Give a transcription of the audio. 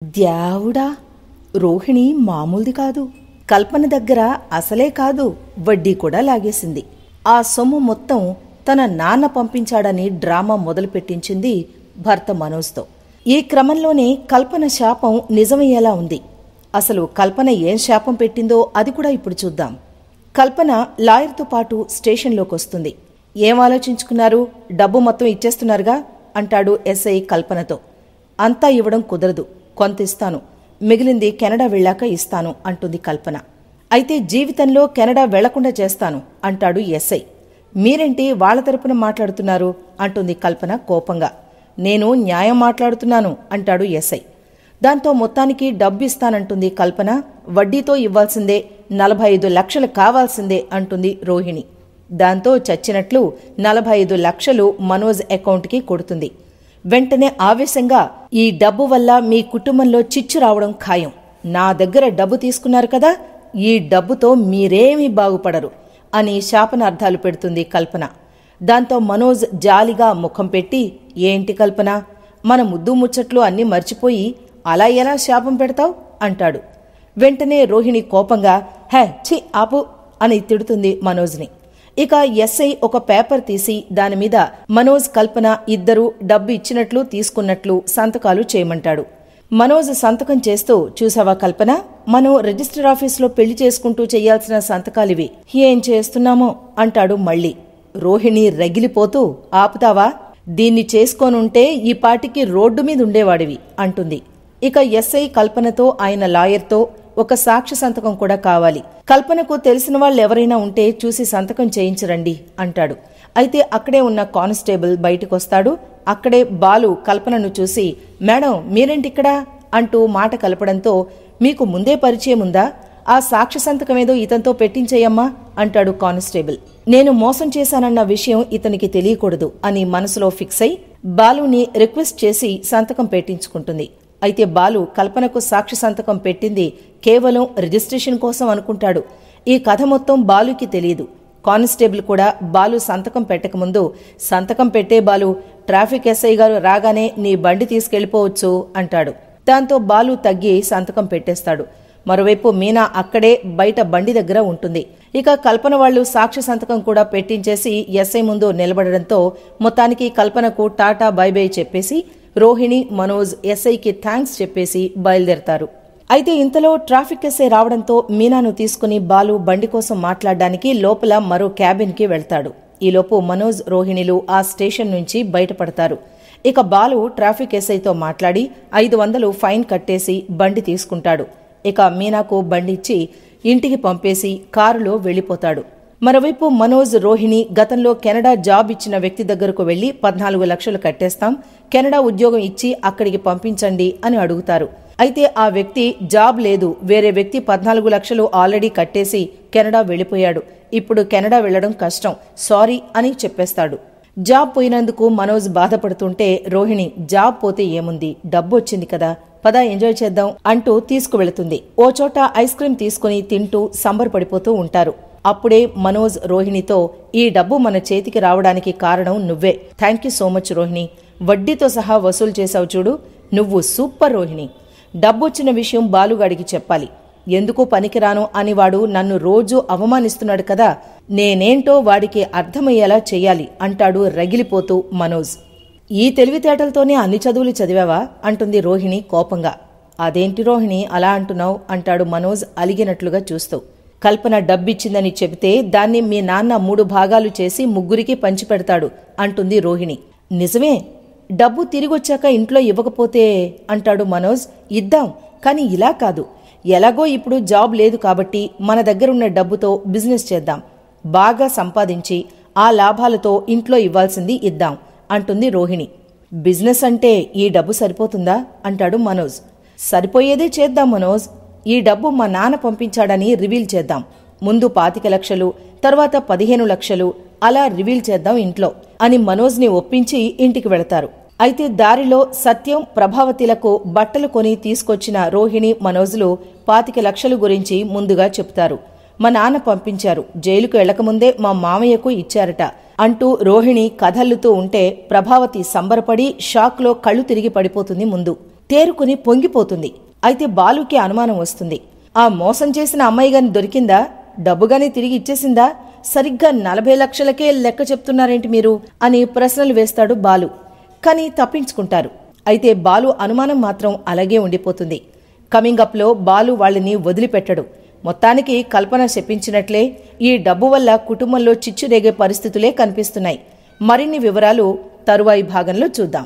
ద్యావుడా! రోహిణి మామూలుది కాదు. కల్పన దగ్గర అసలే కాదు, వడ్డీ కూడా లాగేసింది. ఆ సొమ్ము మొత్తం తన నాన్న పంపించాడని డ్రామా మొదలుపెట్టించింది భర్త మనోజ్తో. ఈ క్రమంలోనే కల్పన శాపం నిజమయ్యేలా ఉంది. అసలు కల్పన ఏం శాపం పెట్టిందో అది కూడా ఇప్పుడు చూద్దాం. కల్పన లాయర్తో పాటు స్టేషన్లోకొస్తుంది. ఏం ఆలోచించుకున్నారు? డబ్బు మొత్తం ఇచ్చేస్తున్నారుగా అంటాడు ఎస్ఐ కల్పనతో. అంతా ఇవ్వడం కుదరదు, కొంత ఇస్తాను, మిగిలింది కెనడా వెళ్ళాక ఇస్తాను అంటుంది కల్పన. అయితే జీవితంలో కెనడా వెళ్లకుండా చేస్తాను అంటాడు ఎస్ఐ. మీరేంటి వాళ్ల తరపున మాట్లాడుతున్నారు అంటుంది కల్పన కోపంగా. నేను న్యాయం మాట్లాడుతున్నాను అంటాడు ఎస్ఐ. దాంతో మొత్తానికి డబ్బు ఇస్తానంటుంది కల్పన. వడ్డీతో ఇవ్వాల్సిందే, 45 లక్షలు కావాల్సిందే అంటుంది రోహిణి. దాంతో చచ్చినట్లు 45 లక్షలు మనోజ్ అకౌంట్కి కొడుతుంది. వెంటనే ఆవేశంగా, ఈ డబ్బు వల్ల మీ కుటుంబంలో చిచ్చు రావడం ఖాయం. నా దగ్గర డబ్బు తీసుకున్నారు కదా, ఈ డబ్బుతో మీరేమీ బాగుపడరు అని శాపనార్థాలు పెడుతుంది కల్పన. దాంతో మనోజ్ జాలిగా ముఖం పెట్టి, ఏంటి కల్పన, మన ముద్దు ముచ్చట్లు అన్నీ మర్చిపోయి అలా ఎలా శాపం పెడతావు అంటాడు. వెంటనే రోహిణి కోపంగా, హే ఛీ ఆపు అని తిడుతుంది మనోజ్ని. ఇక ఎస్ఐ ఒక పేపర్ తీసి దానిమీద మనోజ్ కల్పన ఇద్దరూ డబ్బు ఇచ్చినట్లు తీసుకున్నట్లు సంతకాలు చేయమంటాడు. మనోజ్ సంతకం చేస్తూ, చూసావా కల్పన, మనం రిజిస్టర్ ఆఫీసులో పెళ్లి చేసుకుంటూ చెయ్యాల్సిన సంతకాలివి, ఏం చేస్తున్నామో అంటాడు మళ్ళీ. రోహిణి రగిలిపోతూ, ఆపుతావా, దీన్ని చేసుకోనుంటే ఈ పాటికి రోడ్డు మీద ఉండేవాడివి అంటుంది. ఇక ఎస్ఐ కల్పనతో ఆయన లాయర్తో ఒక సాక్షి సంతకం కూడా కావాలి. కల్పనకు తెలిసిన వాళ్ళెవరైనా ఉంటే చూసి సంతకం చేయించరండి అంటాడు. అయితే అక్కడే ఉన్న కానిస్టేబుల్ బయటకొస్తాడు. అక్కడే బాలు కల్పనను చూసి, మేడం మీరేంటిక్కడా అంటూ మాట కలపడంతో, మీకు ముందే పరిచయం ఉందా? ఆ సాక్షి సంతకమేదో ఇతనితో పెట్టించేయమ్మా అంటాడు కానిస్టేబుల్. నేను మోసం చేశానన్న విషయం ఇతనికి తెలియకూడదు అని మనసులో ఫిక్స్ అయి బాలుని రిక్వెస్ట్ చేసి సంతకం పెట్టించుకుంటుంది. అయితే బాలు కల్పనకు సాక్షి సంతకం పెట్టింది కేవలం రిజిస్ట్రేషన్ కోసం అనుకుంటాడు. ఈ కథ మొత్తం బాలుకి తెలియదు. కానిస్టేబుల్ కూడా బాలు సంతకం పెట్టకముందు, సంతకం పెట్టే బాలు, ట్రాఫిక్ ఎస్ఐ గారు రాగానే నీ బండి తీసుకెళ్లిపోవచ్చు అంటాడు. దాంతో బాలు తగ్గి సంతకం పెట్టేస్తాడు. మరోవైపు మీనా అక్కడే బయట బండి దగ్గర ఉంటుంది. ఇక కల్పన వాళ్లు సాక్షి సంతకం కూడా పెట్టించేసి ఎస్ఐ ముందు నిలబడడంతో మొత్తానికి కల్పనకు టాటా బై బై చెప్పేసి రోహిణి, మనోజ్ ఎస్ఐకి థ్యాంక్స్ చెప్పేసి బయలుదేరతారు. అయితే ఇంతలో ట్రాఫిక్ ఎస్ఐ రావడంతో మీనాను తీసుకుని బాలు బండి కోసం మాట్లాడడానికి లోపల మరో క్యాబిన్కి వెళ్తాడు. ఈలోపు మనోజ్, రోహిణిలు ఆ స్టేషన్ నుంచి బయటపడతారు. ఇక బాలు ట్రాఫిక్ ఎస్ఐతో మాట్లాడి 500 ఫైన్ కట్టేసి బండి తీసుకుంటాడు. ఇక మీనాకు బండిచ్చి ఇంటికి పంపేసి కారులో వెళ్లిపోతాడు. మరోవైపు మనోజ్, రోహిణి గతంలో కెనడా జాబ్ ఇచ్చిన వ్యక్తి దగ్గరకు వెళ్లి 14 లక్షలు కట్టేస్తాం, కెనడా ఉద్యోగం ఇచ్చి అక్కడికి పంపించండి అని అడుగుతారు. అయితే ఆ వ్యక్తి జాబ్ లేదు, వేరే వ్యక్తి 14 లక్షలు ఆల్రెడీ కట్టేసి కెనడా వెళ్లిపోయాడు, ఇప్పుడు కెనడా వెళ్లడం కష్టం, సారీ అని చెప్పేస్తాడు. జాబ్ పోయినందుకు మనోజ్ బాధపడుతుంటే రోహిణి, జాబ్ పోతే ఏముంది, డబ్బు వచ్చింది కదా, పద ఎంజాయ్ చేద్దాం అంటూ తీసుకువెళుతుంది. ఓ చోట ఐస్ క్రీం తీసుకుని తింటూ సంబరపడిపోతూ ఉంటారు. అప్పుడే మనోజ్ రోహిణితో, ఈ డబ్బు మన చేతికి రావడానికి కారణం నువ్వే, థ్యాంక్యూ సో మచ్ రోహిణి, వడ్డీతో సహా వసూలు చేశావు చూడు, నువ్వు సూపర్ రోహిణి. డబ్బొచ్చిన విషయం బాలుగాడికి చెప్పాలి, ఎందుకు పనికిరాను అని వాడు నన్ను రోజూ అవమానిస్తున్నాడు కదా, నేనేంటో వాడికి అర్థమయ్యేలా చెయ్యాలి అంటాడు రగిలిపోతూ మనోజ్. ఈ తెలివితేటలతోనే అన్ని చదువులు చదివావా అంటుంది రోహిణి కోపంగా. అదేంటి రోహిణి అలా అంటున్నావు అంటాడు మనోజ్ అలిగినట్లుగా చూస్తూ. కల్పన డబ్బిచ్చిందని చెబితే దాన్ని మీ నాన్న 3 భాగాలు చేసి ముగ్గురికి పంచిపెడతాడు అంటుంది రోహిణి. నిజమే, డబ్బు తిరిగొచ్చాక ఇంట్లో ఇవ్వకపోతే అంటాడు మనోజ్. ఇద్దాం, కానీ ఇలా కాదు, ఎలాగో ఇప్పుడు జాబ్ లేదు కాబట్టి మన దగ్గరున్న డబ్బుతో బిజినెస్ చేద్దాం, బాగా సంపాదించి ఆ లాభాలతో ఇంట్లో ఇవ్వాల్సింది ఇద్దాం అంటుంది రోహిణి. బిజినెస్ అంటే ఈ డబ్బు సరిపోతుందా అంటాడు మనోజ్. సరిపోయేదే చేద్దాం మనోజ్, ఈ డబ్బు మా నాన్న పంపించాడని రివీల్ చేద్దాం, ముందు 25 లక్షలు, తర్వాత 15 లక్షలు అలా రివీల్ చేద్దాం ఇంట్లో అని మనోజ్ని ఒప్పించి ఇంటికి వెళతారు. అయితే దారిలో సత్యం, ప్రభావతిలకు బట్టలు కొని తీసుకొచ్చిన రోహిణి, మనోజ్లు 25 లక్షలు గురించి ముందుగా చెప్తారు. మా నాన్న పంపించారు, జైలుకు వెళ్లకముందే మా మామయ్యకు ఇచ్చారట అంటూ రోహిణి కథల్లుతూ ఉంటే ప్రభావతి సంబరపడి షాక్లో కళ్ళు తిరిగి పడిపోతుంది ముందు. తేరుకుని పొంగిపోతుంది. అయితే బాలుకి అనుమానం వస్తుంది. ఆ మోసం చేసిన అమ్మాయి గాని దొరికిందా? డబ్బుగాని తిరిగి ఇచ్చేసిందా? సరిగ్గా 40 లక్షలకే లెక్క చెప్తున్నారేంటి మీరు అని ప్రశ్నలు వేస్తాడు బాలు. కాని తప్పించుకుంటారు. అయితే బాలు అనుమానం మాత్రం అలాగే ఉండిపోతుంది. కమింగ్ అప్లో బాలు వాళ్ళని వదిలిపెట్టడు. మొత్తానికి కల్పన చెప్పించినట్లే ఈ డబ్బు వల్ల కుటుంబంలో చిచ్చు రేగే పరిస్థితులే కనిపిస్తున్నాయి. మరిన్ని వివరాలు తరువాయి భాగంలో చూద్దాం.